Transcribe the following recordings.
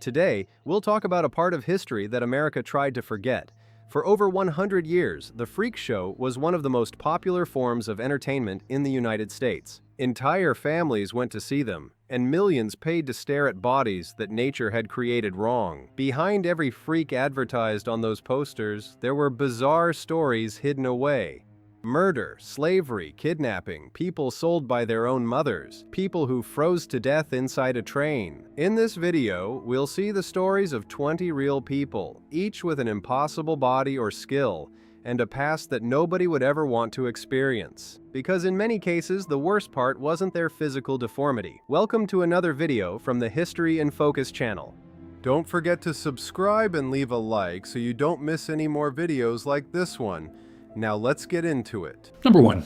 Today, we'll talk about a part of history that America tried to forget. For over 100 years, the freak show was one of the most popular forms of entertainment in the United States. Entire families went to see them, and millions paid to stare at bodies that nature had created wrong. Behind every freak advertised on those posters, there were bizarre stories hidden away. Murder, slavery, kidnapping, people sold by their own mothers, people who froze to death inside a train. In this video, we'll see the stories of 20 real people, each with an impossible body or skill, and a past that nobody would ever want to experience. Because in many cases, the worst part wasn't their physical deformity. Welcome to another video from the History in Focus channel. Don't forget to subscribe and leave a like so you don't miss any more videos like this one. Now let's get into it. Number 1.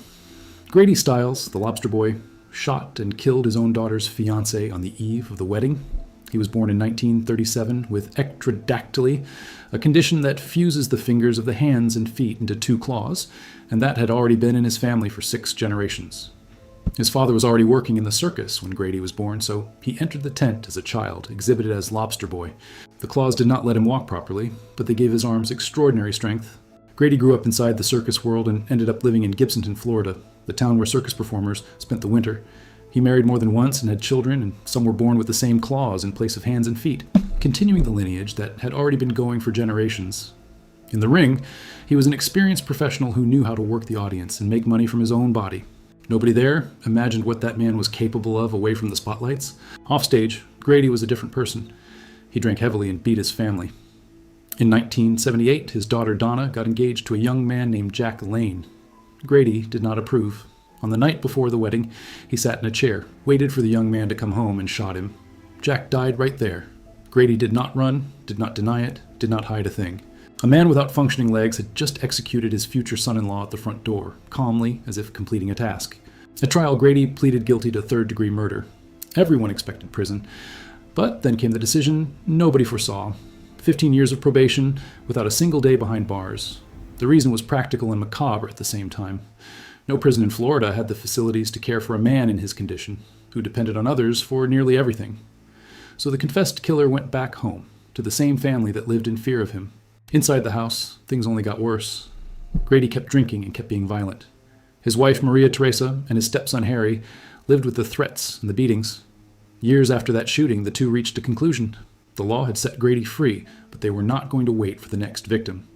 Grady Stiles, the lobster boy, shot and killed his own daughter's fiancé on the eve of the wedding. He was born in 1937 with ectrodactyly, a condition that fuses the fingers of the hands and feet into 2 claws, and that had already been in his family for 6 generations. His father was already working in the circus when Grady was born, so he entered the tent as a child, exhibited as Lobster Boy. The claws did not let him walk properly, but they gave his arms extraordinary strength. Grady grew up inside the circus world and ended up living in Gibsonton, Florida, the town where circus performers spent the winter. He married more than once and had children, and some were born with the same claws in place of hands and feet, continuing the lineage that had already been going for generations. In the ring, he was an experienced professional who knew how to work the audience and make money from his own body. Nobody there imagined what that man was capable of away from the spotlights. Offstage, Grady was a different person. He drank heavily and beat his family. In 1978, his daughter Donna got engaged to a young man named Jack Lane. Grady did not approve. On the night before the wedding, he sat in a chair, waited for the young man to come home, and shot him. Jack died right there. Grady did not run, did not deny it, did not hide a thing. A man without functioning legs had just executed his future son-in-law at the front door, calmly, as if completing a task. At trial, Grady pleaded guilty to third-degree murder. Everyone expected prison, but then came the decision nobody foresaw. 15 years of probation without a single day behind bars. The reason was practical and macabre at the same time. No prison in Florida had the facilities to care for a man in his condition, who depended on others for nearly everything. So the confessed killer went back home, to the same family that lived in fear of him. Inside the house, things only got worse. Grady kept drinking and kept being violent. His wife, Maria Teresa, and his stepson, Harry, lived with the threats and the beatings. Years after that shooting, the two reached a conclusion. The law had set Grady free, but they were not going to wait for the next victim.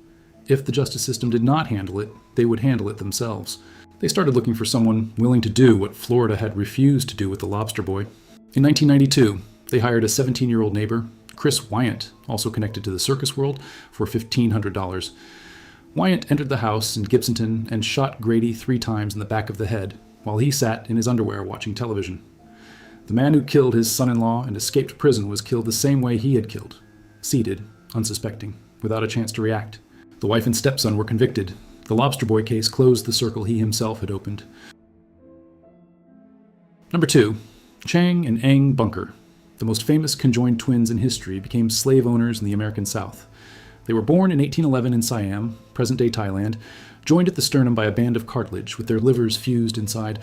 If the justice system did not handle it, they would handle it themselves. They started looking for someone willing to do what Florida had refused to do with the lobster boy. In 1992, they hired a 17-year-old neighbor, Chris Wyant, also connected to the circus world, for $1,500. Wyant entered the house in Gibsonton and shot Grady 3 times in the back of the head while he sat in his underwear watching television. The man who killed his son-in-law and escaped prison was killed the same way he had killed, seated, unsuspecting, without a chance to react. The wife and stepson were convicted. The lobster boy case closed the circle he himself had opened. Number 2. Chang and Eng Bunker, the most famous conjoined twins in history, became slave owners in the American South. They were born in 1811 in Siam, present-day Thailand, joined at the sternum by a band of cartilage with their livers fused inside.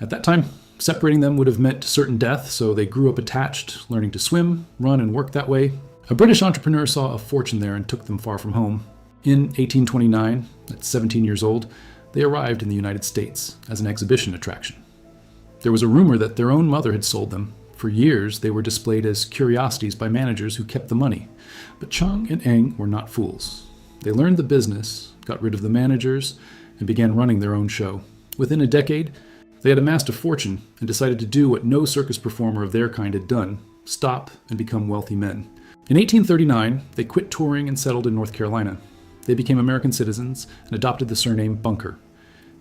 At that time, separating them would have meant certain death, so they grew up attached, learning to swim, run, and work that way. A British entrepreneur saw a fortune there and took them far from home. In 1829, at 17 years old, they arrived in the United States as an exhibition attraction. There was a rumor that their own mother had sold them. For years, they were displayed as curiosities by managers who kept the money. But Chang and Eng were not fools. They learned the business, got rid of the managers, and began running their own show. Within a decade, they had amassed a fortune and decided to do what no circus performer of their kind had done, stop and become wealthy men. In 1839, they quit touring and settled in North Carolina. They became American citizens and adopted the surname Bunker.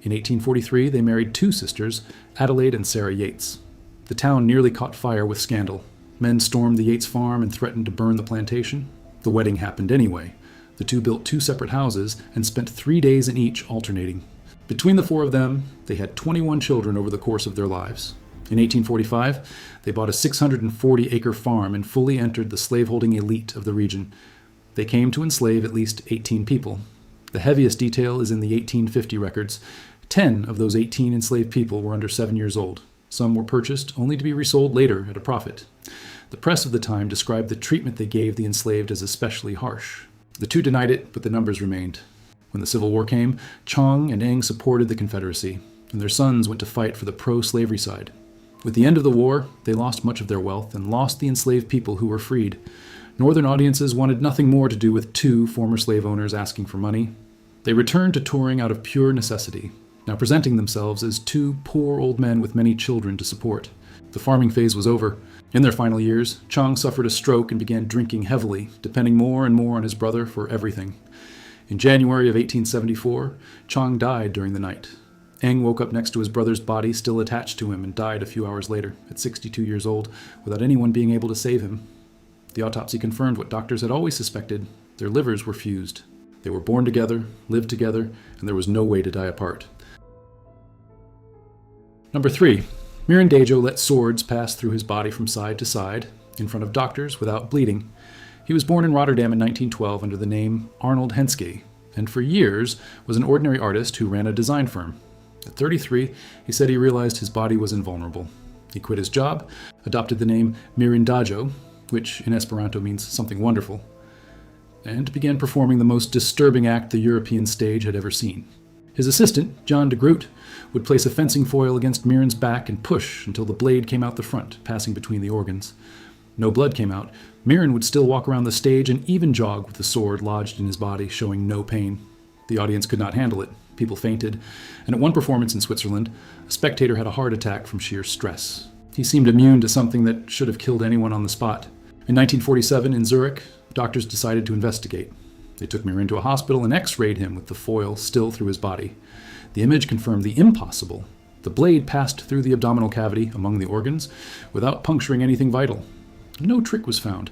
In 1843, they married 2 sisters, Adelaide and Sarah Yates. The town nearly caught fire with scandal. Men stormed the Yates farm and threatened to burn the plantation. The wedding happened anyway. The two built 2 separate houses and spent 3 days in each alternating. Between the 4 of them, they had 21 children over the course of their lives. In 1845, they bought a 640-acre farm and fully entered the slaveholding elite of the region. They came to enslave at least 18 people. The heaviest detail is in the 1850 records. 10 of those 18 enslaved people were under 7 years old. Some were purchased only to be resold later at a profit. The press of the time described the treatment they gave the enslaved as especially harsh. The two denied it, but the numbers remained. When the Civil War came, Chong and Eng supported the Confederacy, and their sons went to fight for the pro-slavery side. With the end of the war, they lost much of their wealth and lost the enslaved people who were freed. Northern audiences wanted nothing more to do with two former slave owners asking for money. They returned to touring out of pure necessity, now presenting themselves as two poor old men with many children to support. The farming phase was over. In their final years, Chong suffered a stroke and began drinking heavily, depending more and more on his brother for everything. In January of 1874, Chong died during the night. Eng woke up next to his brother's body still attached to him and died a few hours later, at 62 years old, without anyone being able to save him. The autopsy confirmed what doctors had always suspected. Their livers were fused. They were born together, lived together, and there was no way to die apart. Number 3. Mirandajo let swords pass through his body from side to side, in front of doctors, without bleeding. He was born in Rotterdam in 1912 under the name Arnold Henske, and for years was an ordinary artist who ran a design firm. At 33, he said he realized his body was invulnerable. He quit his job, adopted the name Mirandajo, which in Esperanto means something wonderful, and began performing the most disturbing act the European stage had ever seen. His assistant, John de Groot, would place a fencing foil against Miran's back and push until the blade came out the front, passing between the organs. No blood came out. Miran would still walk around the stage and even jog with the sword lodged in his body, showing no pain. The audience could not handle it. People fainted, and at one performance in Switzerland, a spectator had a heart attack from sheer stress. He seemed immune to something that should have killed anyone on the spot. In 1947, in Zurich, doctors decided to investigate. They took Miran to a hospital and x-rayed him with the foil still through his body. The image confirmed the impossible. The blade passed through the abdominal cavity among the organs without puncturing anything vital. No trick was found.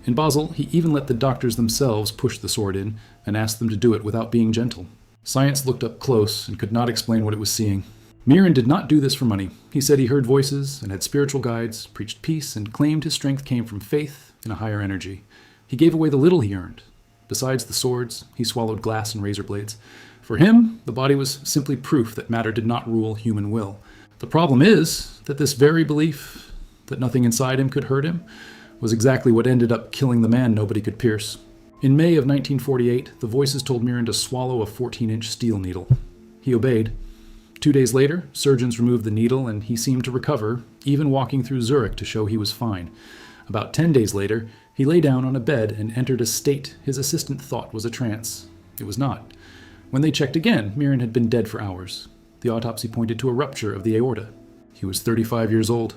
In Basel, he even let the doctors themselves push the sword in and asked them to do it without being gentle. Science looked up close and could not explain what it was seeing. Miran did not do this for money. He said he heard voices and had spiritual guides, preached peace, and claimed his strength came from faith in a higher energy. He gave away the little he earned. Besides the swords, he swallowed glass and razor blades. For him, the body was simply proof that matter did not rule human will. The problem is that this very belief that nothing inside him could hurt him was exactly what ended up killing the man nobody could pierce. In May of 1948, the voices told Miran to swallow a 14-inch steel needle. He obeyed. 2 days later, surgeons removed the needle and he seemed to recover, even walking through Zurich to show he was fine. About 10 days later, he lay down on a bed and entered a state his assistant thought was a trance. It was not. When they checked again, Miran had been dead for hours. The autopsy pointed to a rupture of the aorta. He was 35 years old.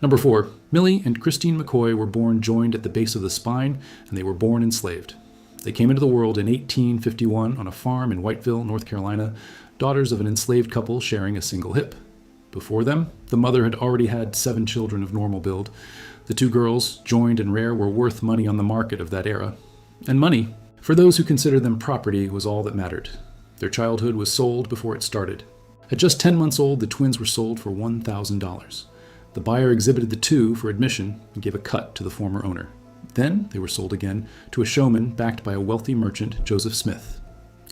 Number 4. Millie and Christine McCoy were born joined at the base of the spine, and they were born enslaved. They came into the world in 1851 on a farm in Whiteville, North Carolina, daughters of an enslaved couple sharing a single hip. Before them, the mother had already had 7 children of normal build. The 2 girls, joined and rare, were worth money on the market of that era. And money, for those who considered them property, was all that mattered. Their childhood was sold before it started. At just 10 months old, the twins were sold for $1,000. The buyer exhibited the 2 for admission and gave a cut to the former owner. Then they were sold again to a showman backed by a wealthy merchant, Joseph Smith.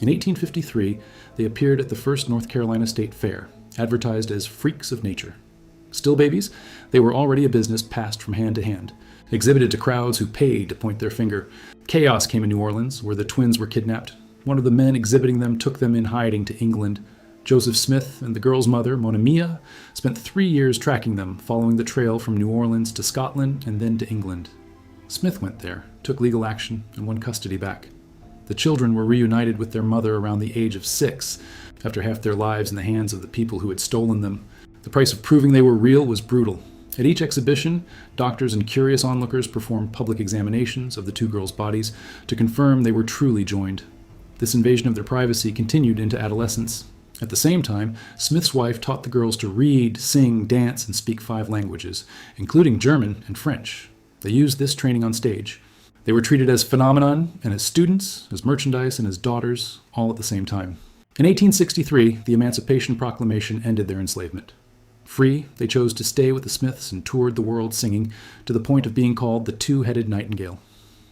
In 1853, they appeared at the first North Carolina State Fair, advertised as freaks of nature. Still babies, they were already a business passed from hand to hand, exhibited to crowds who paid to point their finger. Chaos came in New Orleans, where the twins were kidnapped. One of the men exhibiting them took them in hiding to England. Joseph Smith and the girl's mother, Monimia, spent 3 years tracking them, following the trail from New Orleans to Scotland and then to England. Smith went there, took legal action, and won custody back. The children were reunited with their mother around the age of 6, after half their lives in the hands of the people who had stolen them. The price of proving they were real was brutal. At each exhibition, doctors and curious onlookers performed public examinations of the 2 girls' bodies to confirm they were truly joined. This invasion of their privacy continued into adolescence. At the same time, Smith's wife taught the girls to read, sing, dance, and speak 5 languages, including German and French. They used this training on stage. They were treated as phenomenon and as students, as merchandise, and as daughters, all at the same time. In 1863, the Emancipation Proclamation ended their enslavement. Free, they chose to stay with the Smiths and toured the world singing, to the point of being called the 2-headed nightingale.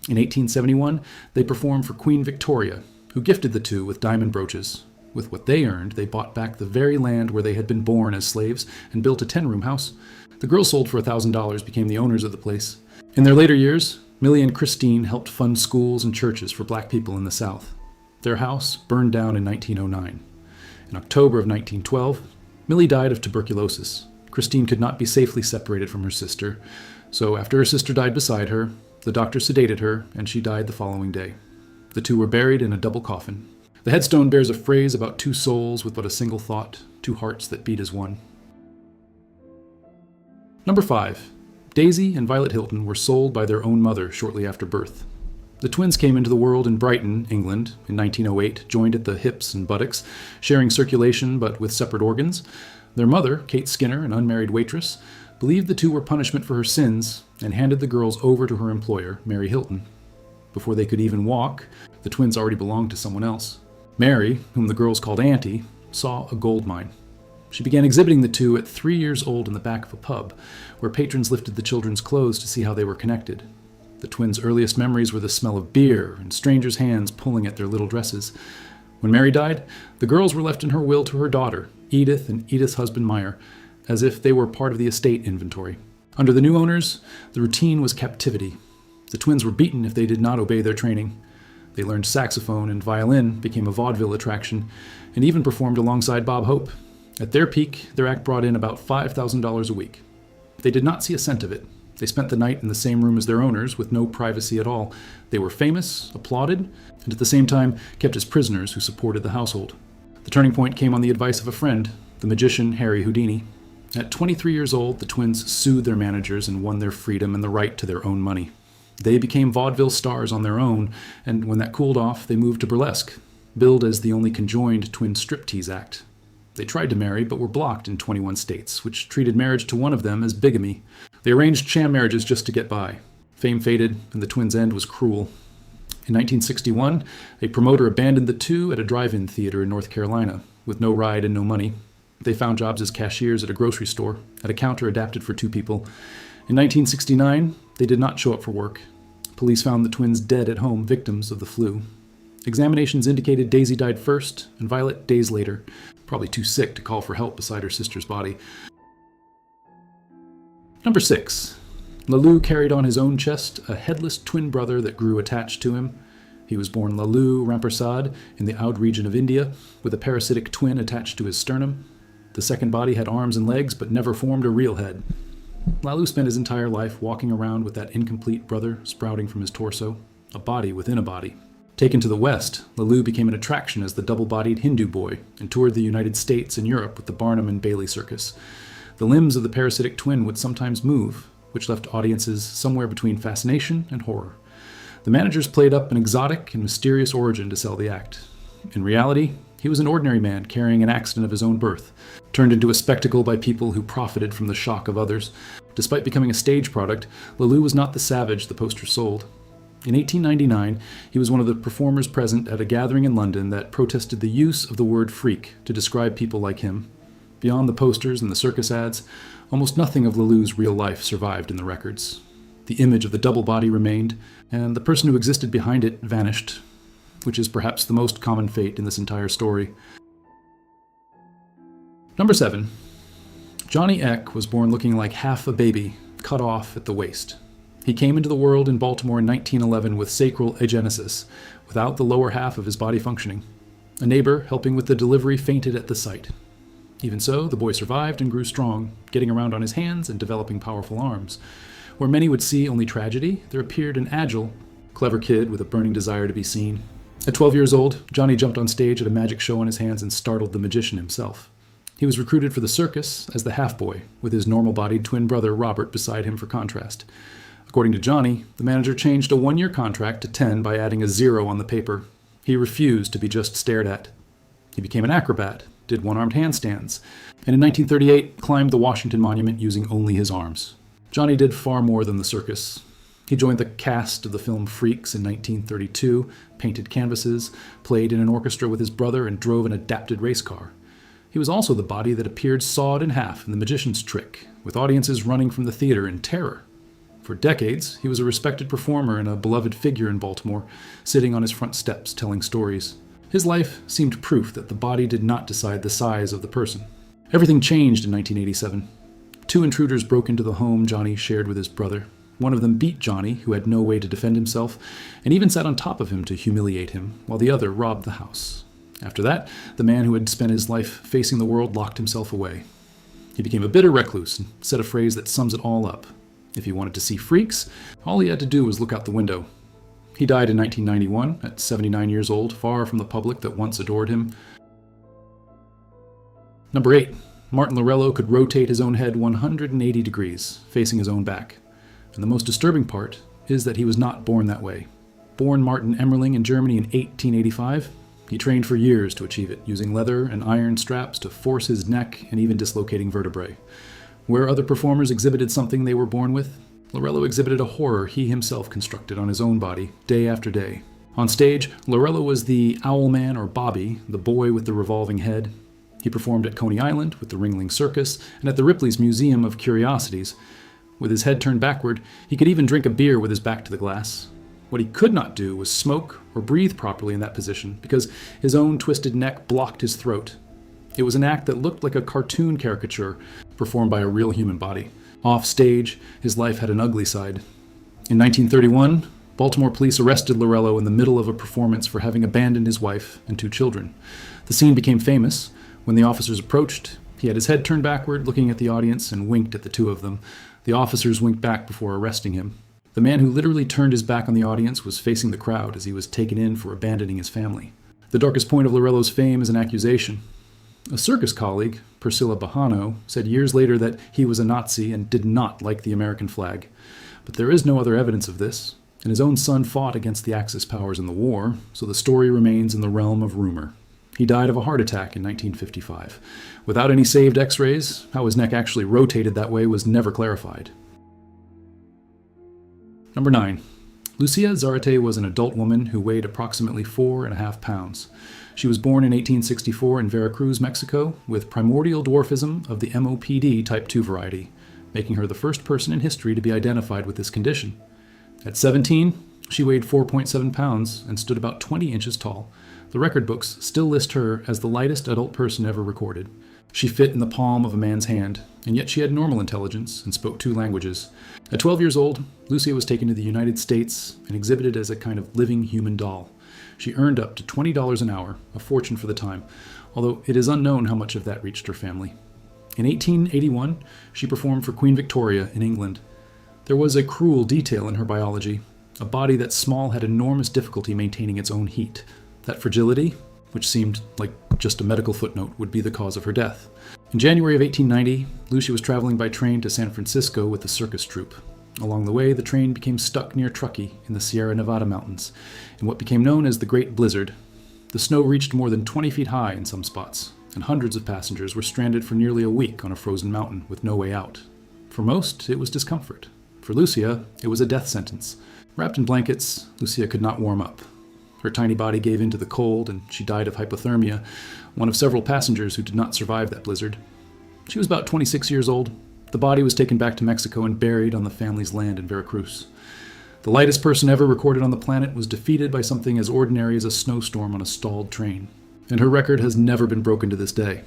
In 1871, they performed for Queen Victoria, who gifted the 2 with diamond brooches. With what they earned, they bought back the very land where they had been born as slaves and built a 10-room house. The girls sold for $1,000 became the owners of the place. In their later years, Millie and Christine helped fund schools and churches for black people in the South. Their house burned down in 1909. In October of 1912, Millie died of tuberculosis. Christine could not be safely separated from her sister, so after her sister died beside her, the doctor sedated her, and she died the following day. The two were buried in a double coffin. The headstone bears a phrase about two souls with but a single thought, two hearts that beat as one. Number 5. Daisy and Violet Hilton were sold by their own mother shortly after birth. The twins came into the world in Brighton, England, in 1908, joined at the hips and buttocks, sharing circulation but with separate organs. Their mother, Kate Skinner, an unmarried waitress, believed the two were punishment for her sins and handed the girls over to her employer, Mary Hilton. Before they could even walk, the twins already belonged to someone else. Mary, whom the girls called Auntie, saw a gold mine. She began exhibiting the two at 3 years old in the back of a pub, where patrons lifted the children's clothes to see how they were connected. The twins' earliest memories were the smell of beer and strangers' hands pulling at their little dresses. When Mary died, the girls were left in her will to her daughter, Edith, and Edith's husband Meyer, as if they were part of the estate inventory. Under the new owners, the routine was captivity. The twins were beaten if they did not obey their training. They learned saxophone and violin, became a vaudeville attraction, and even performed alongside Bob Hope. At their peak, their act brought in about $5,000 a week. They did not see a cent of it. They spent the night in the same room as their owners, with no privacy at all. They were famous, applauded, and at the same time kept as prisoners who supported the household. The turning point came on the advice of a friend, the magician Harry Houdini. At 23 years old, the twins sued their managers and won their freedom and the right to their own money. They became vaudeville stars on their own, and when that cooled off, they moved to burlesque, billed as the only conjoined twin striptease act. They tried to marry, but were blocked in 21 states, which treated marriage to one of them as bigamy. They arranged sham marriages just to get by. Fame faded, and the twins' end was cruel. In 1961, a promoter abandoned the two at a drive-in theater in North Carolina, with no ride and no money. They found jobs as cashiers at a grocery store, at a counter adapted for 2 people. In 1969, they did not show up for work. Police found the twins dead at home, victims of the flu. Examinations indicated Daisy died first, and Violet days later, probably too sick to call for help beside her sister's body. Number 6. Lalou carried on his own chest a headless twin brother that grew attached to him. He was born Lalou Rampersad in the Oudh region of India, with a parasitic twin attached to his sternum. The second body had arms and legs, but never formed a real head. Lalou spent his entire life walking around with that incomplete brother sprouting from his torso, a body within a body. Taken to the West, Lalou became an attraction as the double-bodied Hindu boy and toured the United States and Europe with the Barnum and Bailey Circus. The limbs of the parasitic twin would sometimes move, which left audiences somewhere between fascination and horror. The managers played up an exotic and mysterious origin to sell the act. In reality, he was an ordinary man carrying an accident of his own birth, turned into a spectacle by people who profited from the shock of others. Despite becoming a stage product, Lalou was not the savage the poster sold. In 1899, he was one of the performers present at a gathering in London that protested the use of the word freak to describe people like him. Beyond the posters and the circus ads, almost nothing of Lalou's real life survived in the records. The image of the double body remained, and the person who existed behind it vanished, which is perhaps the most common fate in this entire story. Number 7. Johnny Eck was born looking like half a baby, cut off at the waist. He came into the world in Baltimore in 1911 with sacral agenesis, without the lower half of his body functioning. A neighbor, helping with the delivery, fainted at the sight. Even so, the boy survived and grew strong, getting around on his hands and developing powerful arms. Where many would see only tragedy, there appeared an agile, clever kid with a burning desire to be seen. At 12 years old, Johnny jumped on stage at a magic show on his hands and startled the magician himself. He was recruited for the circus as the half-boy, with his normal-bodied twin brother Robert beside him for contrast. According to Johnny, the manager changed a 1-year contract to 10 by adding a 0 on the paper. He refused to be just stared at. He became an acrobat, did one-armed handstands, and in 1938 climbed the Washington Monument using only his arms. Johnny did far more than the circus. He joined the cast of the film Freaks in 1932, painted canvases, played in an orchestra with his brother, and drove an adapted race car. He was also the body that appeared sawed in half in The Magician's Trick, with audiences running from the theater in terror. For decades, he was a respected performer and a beloved figure in Baltimore, sitting on his front steps telling stories. His life seemed proof that the body did not decide the size of the person. Everything changed in 1987. Two intruders broke into the home Johnny shared with his brother. One of them beat Johnny, who had no way to defend himself, and even sat on top of him to humiliate him, while the other robbed the house. After that, the man who had spent his life facing the world locked himself away. He became a bitter recluse and said a phrase that sums it all up. If he wanted to see freaks, all he had to do was look out the window. He died in 1991 at 79 years old, far from the public that once adored him. Number 8. Martin Lorello could rotate his own head 180 degrees, facing his own back. And the most disturbing part is that he was not born that way. Born Martin Emmerling in Germany in 1885, he trained for years to achieve it, using leather and iron straps to force his neck and even dislocating vertebrae. Where other performers exhibited something they were born with, Lorello exhibited a horror he himself constructed on his own body, day after day. On stage, Lorello was the Owlman or Bobby, the boy with the revolving head. He performed at Coney Island with the Ringling Circus and at the Ripley's Museum of Curiosities. With his head turned backward, he could even drink a beer with his back to the glass. What he could not do was smoke or breathe properly in that position because his own twisted neck blocked his throat. It was an act that looked like a cartoon caricature performed by a real human body. Off stage, his life had an ugly side. In 1931, Baltimore police arrested Lorello in the middle of a performance for having abandoned his wife and 2 children. The scene became famous. When the officers approached, he had his head turned backward, looking at the audience, and winked at the 2 of them. The officers winked back before arresting him. The man who literally turned his back on the audience was facing the crowd as he was taken in for abandoning his family. The darkest point of Lorello's fame is an accusation. A circus colleague, Priscilla Bahano, said years later that he was a Nazi and did not like the American flag. But there is no other evidence of this, and his own son fought against the Axis powers in the war, so the story remains in the realm of rumor. He died of a heart attack in 1955. Without any saved x-rays, how his neck actually rotated that way was never clarified. Number 9. Lucia Zarate was an adult woman who weighed approximately 4.5 pounds. She was born in 1864 in Veracruz, Mexico, with primordial dwarfism of the MOPD type 2 variety, making her the first person in history to be identified with this condition. At 17, she weighed 4.7 pounds and stood about 20 inches tall. The record books still list her as the lightest adult person ever recorded. She fit in the palm of a man's hand, and yet she had normal intelligence and spoke 2 languages. At 12 years old, Lucia was taken to the United States and exhibited as a kind of living human doll. She earned up to $20 an hour, a fortune for the time, although it is unknown how much of that reached her family. In 1881, she performed for Queen Victoria in England. There was a cruel detail in her biology. A body that small had enormous difficulty maintaining its own heat. That fragility, which seemed like just a medical footnote, would be the cause of her death. In January of 1890, Lucia was traveling by train to San Francisco with the circus troupe. Along the way, the train became stuck near Truckee in the Sierra Nevada mountains, in what became known as the Great Blizzard. The snow reached more than 20 feet high in some spots, and hundreds of passengers were stranded for nearly a week on a frozen mountain with no way out. For most, it was discomfort. For Lucia, it was a death sentence. Wrapped in blankets, Lucia could not warm up. Her tiny body gave in to the cold, and she died of hypothermia, one of several passengers who did not survive that blizzard. She was about 26 years old. The body was taken back to Mexico and buried on the family's land in Veracruz. The lightest person ever recorded on the planet was defeated by something as ordinary as a snowstorm on a stalled train, and her record has never been broken to this day.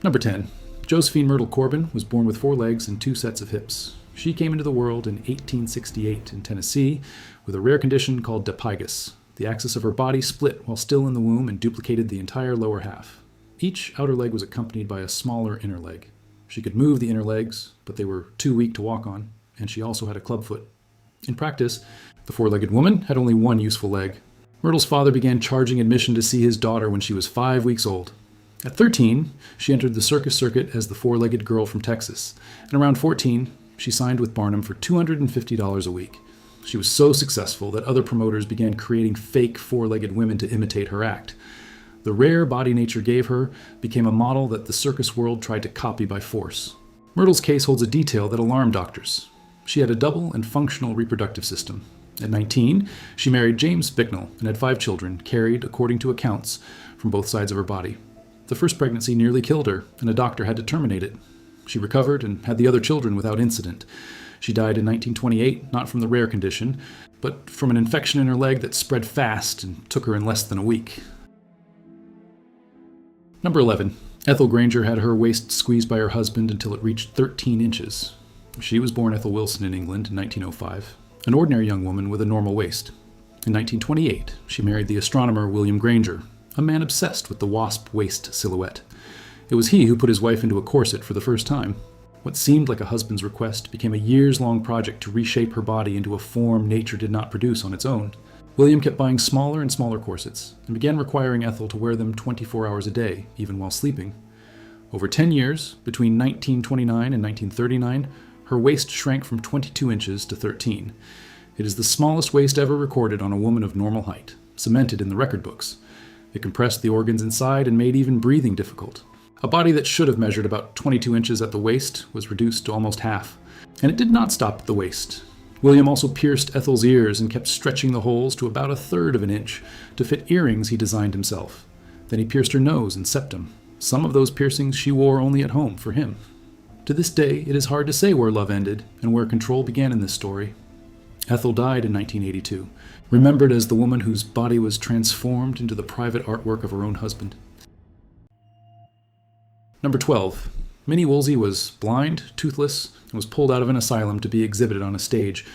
Number 10. Josephine Myrtle Corbin was born with 4 legs and 2 sets of hips. She came into the world in 1868 in Tennessee with a rare condition called dipygus. The axis of her body split while still in the womb and duplicated the entire lower half. Each outer leg was accompanied by a smaller inner leg. She could move the inner legs, but they were too weak to walk on, and she also had a clubfoot. In practice, the 4-legged woman had only 1 useful leg. Myrtle's father began charging admission to see his daughter when she was 5 weeks old. At 13, she entered the circus circuit as the 4-legged girl from Texas, and around 14, she signed with Barnum for $250 a week. She was so successful that other promoters began creating fake 4-legged women to imitate her act. The rare body nature gave her became a model that the circus world tried to copy by force. Myrtle's case holds a detail that alarmed doctors. She had a double and functional reproductive system. At 19, she married James Bicknell and had 5 children, carried, according to accounts, from both sides of her body. The first pregnancy nearly killed her, and a doctor had to terminate it. She recovered and had the other children without incident. She died in 1928, not from the rare condition, but from an infection in her leg that spread fast and took her in less than a week. Number 11. Ethel Granger had her waist squeezed by her husband until it reached 13 inches. She was born Ethel Wilson in England in 1905, an ordinary young woman with a normal waist. In 1928, she married the astronomer William Granger, a man obsessed with the wasp waist silhouette. It was he who put his wife into a corset for the first time. What seemed like a husband's request became a years-long project to reshape her body into a form nature did not produce on its own. William kept buying smaller and smaller corsets, and began requiring Ethel to wear them 24 hours a day, even while sleeping. Over 10 years, between 1929 and 1939, her waist shrank from 22 inches to 13. It is the smallest waist ever recorded on a woman of normal height, cemented in the record books. It compressed the organs inside and made even breathing difficult. A body that should have measured about 22 inches at the waist was reduced to almost half. And it did not stop at the waist. William also pierced Ethel's ears and kept stretching the holes to about 1/3 of an inch to fit earrings he designed himself. Then he pierced her nose and septum. Some of those piercings she wore only at home for him. To this day, it is hard to say where love ended and where control began in this story. Ethel died in 1982, remembered as the woman whose body was transformed into the private artwork of her own husband. Number 12. Minnie Woolsey was blind, toothless, and was pulled out of an asylum to be exhibited on a stage.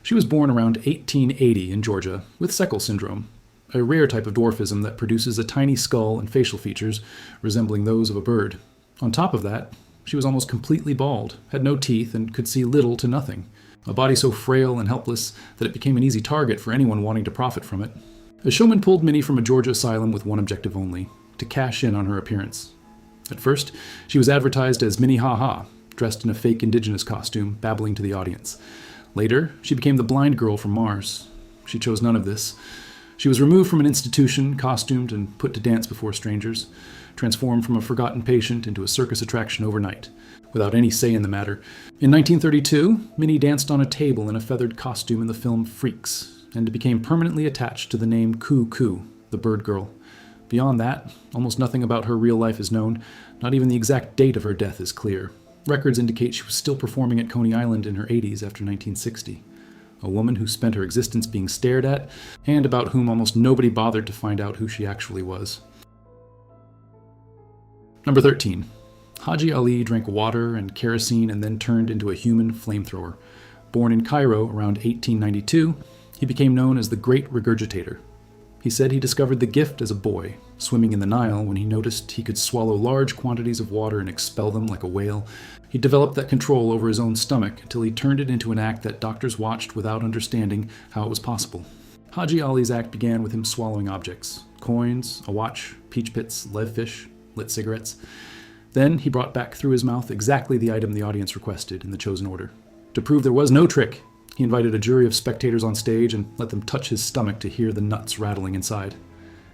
She was born around 1880 in Georgia with Seckle syndrome, a rare type of dwarfism that produces a tiny skull and facial features resembling those of a bird. On top of that, she was almost completely bald, had no teeth, and could see little to nothing. A body so frail and helpless that it became an easy target for anyone wanting to profit from it. A showman pulled Minnie from a Georgia asylum with one objective only: to cash in on her appearance. At first, she was advertised as Minnie Ha Ha, dressed in a fake indigenous costume, babbling to the audience. Later, she became the blind girl from Mars. She chose none of this. She was removed from an institution, costumed, and put to dance before strangers, transformed from a forgotten patient into a circus attraction overnight, without any say in the matter. In 1932, Minnie danced on a table in a feathered costume in the film Freaks, and became permanently attached to the name Coo Coo, the bird girl. Beyond that, almost nothing about her real life is known. Not even the exact date of her death is clear. Records indicate she was still performing at Coney Island in her 80s after 1960. A woman who spent her existence being stared at, and about whom almost nobody bothered to find out who she actually was. Number 13. Haji Ali drank water and kerosene and then turned into a human flamethrower. Born in Cairo around 1892, he became known as the Great Regurgitator. He said he discovered the gift as a boy, swimming in the Nile when he noticed he could swallow large quantities of water and expel them like a whale. He developed that control over his own stomach until he turned it into an act that doctors watched without understanding how it was possible. Haji Ali's act began with him swallowing objects: coins, a watch, peach pits, live fish, lit cigarettes. Then he brought back through his mouth exactly the item the audience requested in the chosen order. To prove there was no trick, he invited a jury of spectators on stage and let them touch his stomach to hear the nuts rattling inside.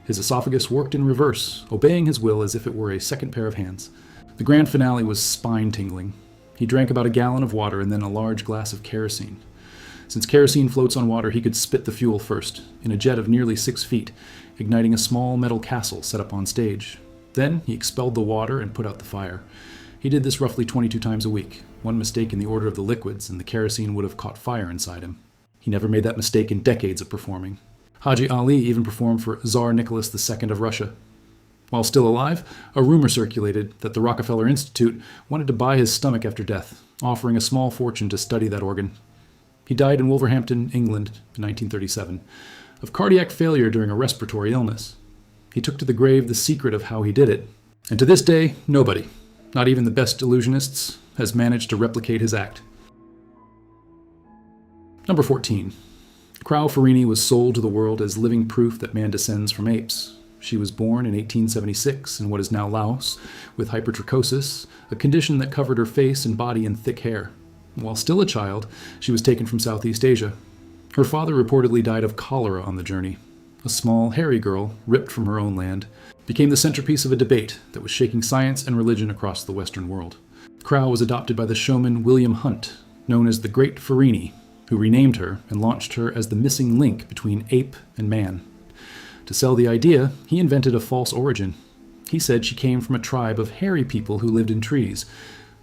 His esophagus worked in reverse, obeying his will as if it were a second pair of hands. The grand finale was spine-tingling. He drank about a gallon of water and then a large glass of kerosene. Since kerosene floats on water, he could spit the fuel first, in a jet of nearly 6 feet, igniting a small metal castle set up on stage. Then he expelled the water and put out the fire. He did this roughly 22 times a week. One mistake in the order of the liquids, and the kerosene would have caught fire inside him. He never made that mistake in decades of performing. Haji Ali even performed for Tsar Nicholas II of Russia. While still alive, a rumor circulated that the Rockefeller Institute wanted to buy his stomach after death, offering a small fortune to study that organ. He died in Wolverhampton, England, in 1937, of cardiac failure during a respiratory illness. He took to the grave the secret of how he did it, and to this day, nobody, not even the best illusionists, has managed to replicate his act. Number 14. Crow Ferrini was sold to the world as living proof that man descends from apes. She was born in 1876 in what is now Laos with hypertrichosis, a condition that covered her face and body in thick hair. While still a child, she was taken from Southeast Asia. Her father reportedly died of cholera on the journey. A small, hairy girl, ripped from her own land, became the centerpiece of a debate that was shaking science and religion across the Western world. Crow was adopted by the showman William Hunt, known as the Great Ferrini, who renamed her and launched her as the missing link between ape and man. To sell the idea, he invented a false origin. He said she came from a tribe of hairy people who lived in trees.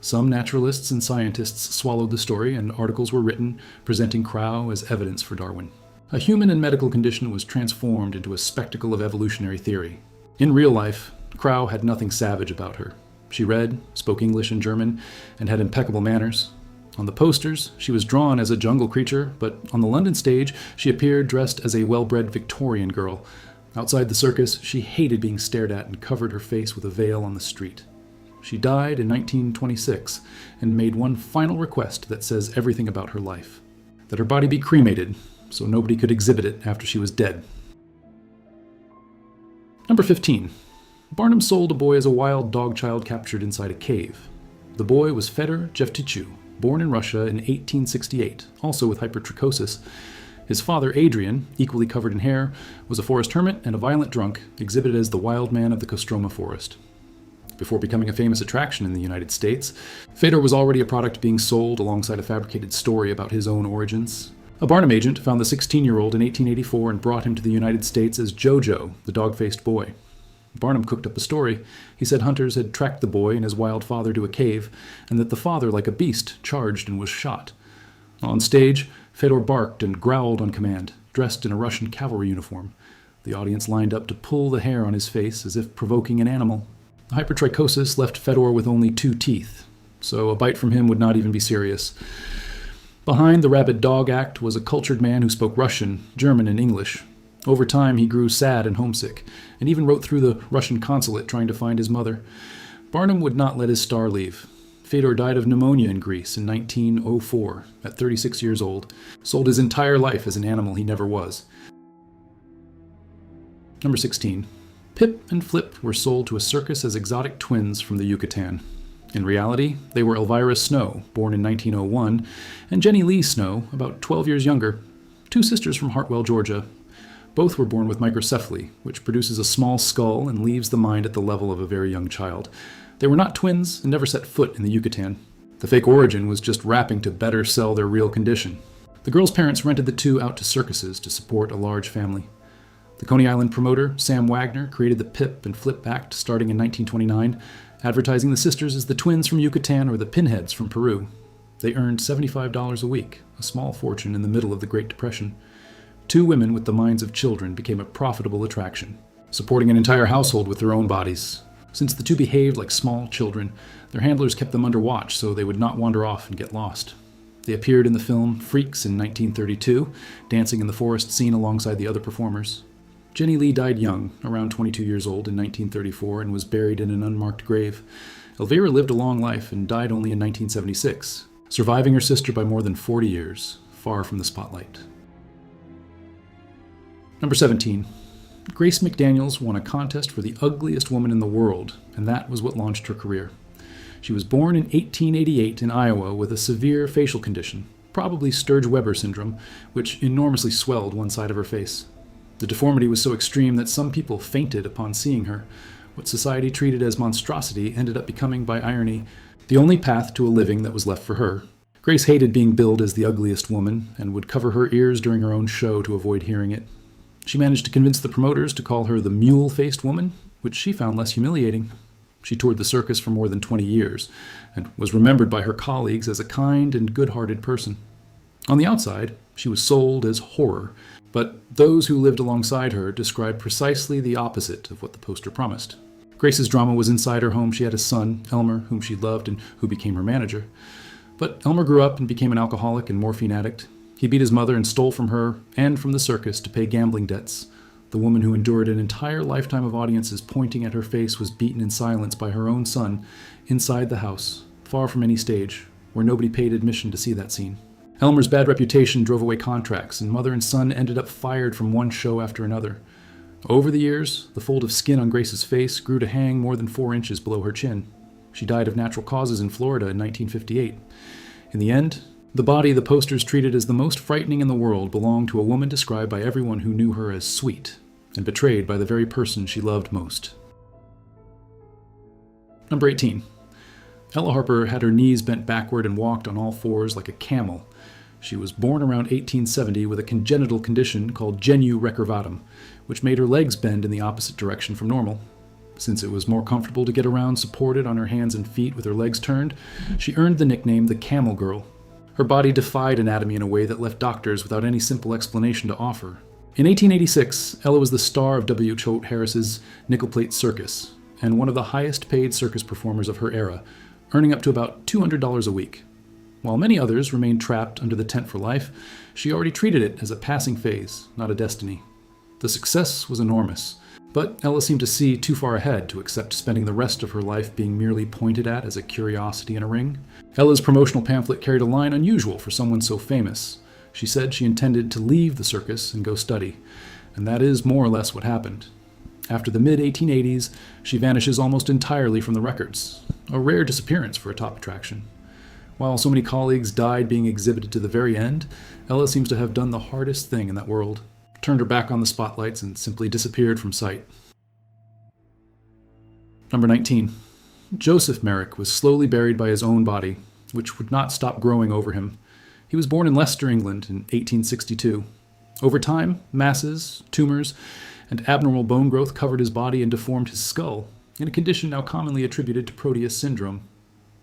Some naturalists and scientists swallowed the story, and articles were written presenting Crow as evidence for Darwin. A human and medical condition was transformed into a spectacle of evolutionary theory. In real life, Crow had nothing savage about her. She read, spoke English and German, and had impeccable manners. On the posters, she was drawn as a jungle creature, but on the London stage, she appeared dressed as a well-bred Victorian girl. Outside the circus, she hated being stared at and covered her face with a veil on the street. She died in 1926 and made one final request that says everything about her life: that her body be cremated so nobody could exhibit it after she was dead. Number 15. Barnum sold a boy as a wild dog child captured inside a cave. The boy was Fedor Jevtichu, born in Russia in 1868, also with hypertrichosis. His father, Adrian, equally covered in hair, was a forest hermit and a violent drunk, exhibited as the wild man of the Kostroma forest. Before becoming a famous attraction in the United States, Fedor was already a product being sold alongside a fabricated story about his own origins. A Barnum agent found the 16-year-old in 1884 and brought him to the United States as Jojo, the dog-faced boy. Barnum cooked up a story. He said hunters had tracked the boy and his wild father to a cave, and that the father, like a beast, charged and was shot. On stage, Fedor barked and growled on command, dressed in a Russian cavalry uniform. The audience lined up to pull the hair on his face as if provoking an animal. The hypertrichosis left Fedor with only 2 teeth, so a bite from him would not even be serious. Behind the rabid dog act was a cultured man who spoke Russian, German, and English. Over time, he grew sad and homesick, and even wrote through the Russian consulate trying to find his mother. Barnum would not let his star leave. Fedor died of pneumonia in Greece in 1904, at 36 years old, sold his entire life as an animal he never was. Number 16. Pip and Flip were sold to a circus as exotic twins from the Yucatan. In reality, they were Elvira Snow, born in 1901, and Jenny Lee Snow, about 12 years younger, 2 sisters from Hartwell, Georgia. Both were born with microcephaly, which produces a small skull and leaves the mind at the level of a very young child. They were not twins and never set foot in the Yucatan. The fake origin was just wrapping to better sell their real condition. The girls' parents rented the 2 out to circuses to support a large family. The Coney Island promoter, Sam Wagner, created the Pip and Flip act starting in 1929, advertising the sisters as the twins from Yucatan or the pinheads from Peru. They earned $75 a week, a small fortune in the middle of the Great Depression. 2 women with the minds of children became a profitable attraction, supporting an entire household with their own bodies. Since the 2 behaved like small children, their handlers kept them under watch so they would not wander off and get lost. They appeared in the film Freaks in 1932, dancing in the forest scene alongside the other performers. Jenny Lee died young, around 22 years old in 1934, and was buried in an unmarked grave. Elvira lived a long life and died only in 1976, surviving her sister by more than 40 years, far from the spotlight. Number 17. Grace McDaniels won a contest for the ugliest woman in the world, and that was what launched her career. She was born in 1888 in Iowa with a severe facial condition, probably Sturge-Weber syndrome, which enormously swelled one side of her face. The deformity was so extreme that some people fainted upon seeing her. What society treated as monstrosity ended up becoming, by irony, the only path to a living that was left for her. Grace hated being billed as the ugliest woman, and would cover her ears during her own show to avoid hearing it. She managed to convince the promoters to call her the mule-faced woman, which she found less humiliating. She toured the circus for more than 20 years, and was remembered by her colleagues as a kind and good-hearted person. On the outside, she was sold as horror, but those who lived alongside her described precisely the opposite of what the poster promised. Grace's drama was inside her home. She had a son, Elmer, whom she loved and who became her manager. But Elmer grew up and became an alcoholic and morphine addict. He beat his mother and stole from her and from the circus to pay gambling debts. The woman who endured an entire lifetime of audiences pointing at her face was beaten in silence by her own son inside the house, far from any stage, where nobody paid admission to see that scene. Elmer's bad reputation drove away contracts, and mother and son ended up fired from one show after another. Over the years, the fold of skin on Grace's face grew to hang more than 4 inches below her chin. She died of natural causes in Florida in 1958. In the end, the body the posters treated as the most frightening in the world belonged to a woman described by everyone who knew her as sweet, and betrayed by the very person she loved most. Number 18. Ella Harper had her knees bent backward and walked on all fours like a camel. She was born around 1870 with a congenital condition called genu recurvatum, which made her legs bend in the opposite direction from normal. Since it was more comfortable to get around supported on her hands and feet with her legs turned, she earned the nickname the Camel Girl. Her body defied anatomy in a way that left doctors without any simple explanation to offer. In 1886, Ella was the star of W. Choate Harris's nickel-plate Circus, and one of the highest-paid circus performers of her era, earning up to about $200 a week. While many others remained trapped under the tent for life, she already treated it as a passing phase, not a destiny. The success was enormous, but Ella seemed to see too far ahead to accept spending the rest of her life being merely pointed at as a curiosity in a ring. Ella's promotional pamphlet carried a line unusual for someone so famous. She said she intended to leave the circus and go study, and that is more or less what happened. After the mid-1880s, she vanishes almost entirely from the records, a rare disappearance for a top attraction. While so many colleagues died being exhibited to the very end, Ella seems to have done the hardest thing in that world, turned her back on the spotlights and simply disappeared from sight. Number 19. Joseph Merrick was slowly buried by his own body, which would not stop growing over him. He was born in Leicester, England in 1862. Over time, masses, tumors, and abnormal bone growth covered his body and deformed his skull, in a condition now commonly attributed to Proteus syndrome.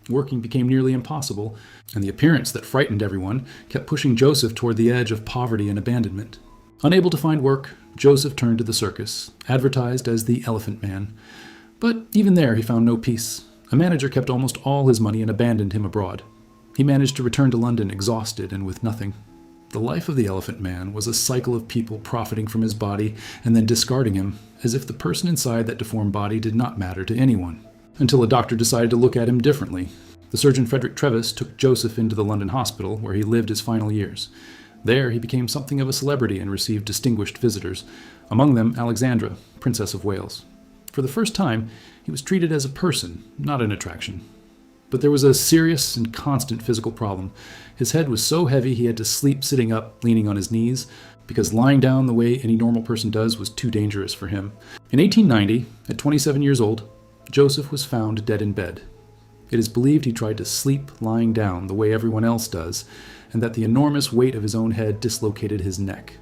Working became nearly impossible, and the appearance that frightened everyone kept pushing Joseph toward the edge of poverty and abandonment. Unable to find work, Joseph turned to the circus, advertised as the Elephant Man. But even there he found no peace. A manager kept almost all his money and abandoned him abroad. He managed to return to London exhausted and with nothing. The life of the Elephant Man was a cycle of people profiting from his body and then discarding him, as if the person inside that deformed body did not matter to anyone. Until a doctor decided to look at him differently. The surgeon Frederick Trevis took Joseph into the London hospital, where he lived his final years. There he became something of a celebrity and received distinguished visitors, among them Alexandra, Princess of Wales. For the first time, he was treated as a person, not an attraction. But there was a serious and constant physical problem. His head was so heavy he had to sleep sitting up, leaning on his knees, because lying down the way any normal person does was too dangerous for him. In 1890, at 27 years old, Joseph was found dead in bed. It is believed he tried to sleep lying down the way everyone else does, and that the enormous weight of his own head dislocated his neck.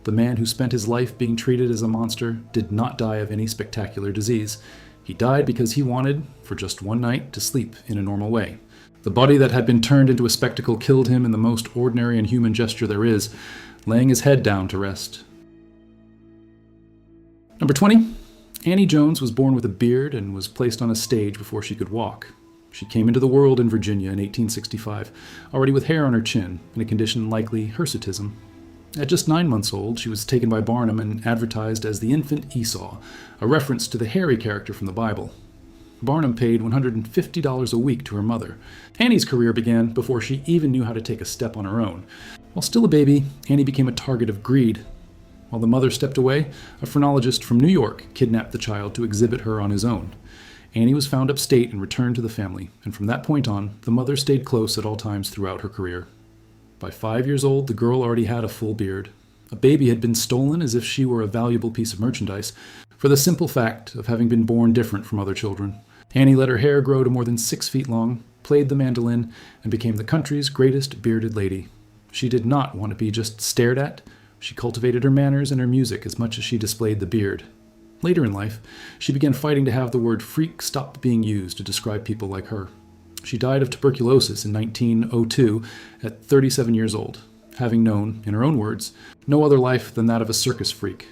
The man who spent his life being treated as a monster did not die of any spectacular disease. He died because he wanted, for just one night, to sleep in a normal way. The body that had been turned into a spectacle killed him in the most ordinary and human gesture there is, laying his head down to rest. Number 20. Annie Jones was born with a beard and was placed on a stage before she could walk. She came into the world in Virginia in 1865, already with hair on her chin, in a condition likely hirsutism. At just 9 months old, she was taken by Barnum and advertised as the infant Esau, a reference to the hairy character from the Bible. Barnum paid $150 a week to her mother. Annie's career began before she even knew how to take a step on her own. While still a baby, Annie became a target of greed. While the mother stepped away, a phrenologist from New York kidnapped the child to exhibit her on his own. Annie was found upstate and returned to the family, and from that point on, the mother stayed close at all times throughout her career. By 5 years old, the girl already had a full beard. A baby had been stolen as if she were a valuable piece of merchandise, for the simple fact of having been born different from other children. Annie let her hair grow to more than 6 feet long, played the mandolin, and became the country's greatest bearded lady. She did not want to be just stared at. She cultivated her manners and her music as much as she displayed the beard. Later in life, she began fighting to have the word freak stop being used to describe people like her. She died of tuberculosis in 1902 at 37 years old, having known, in her own words, no other life than that of a circus freak.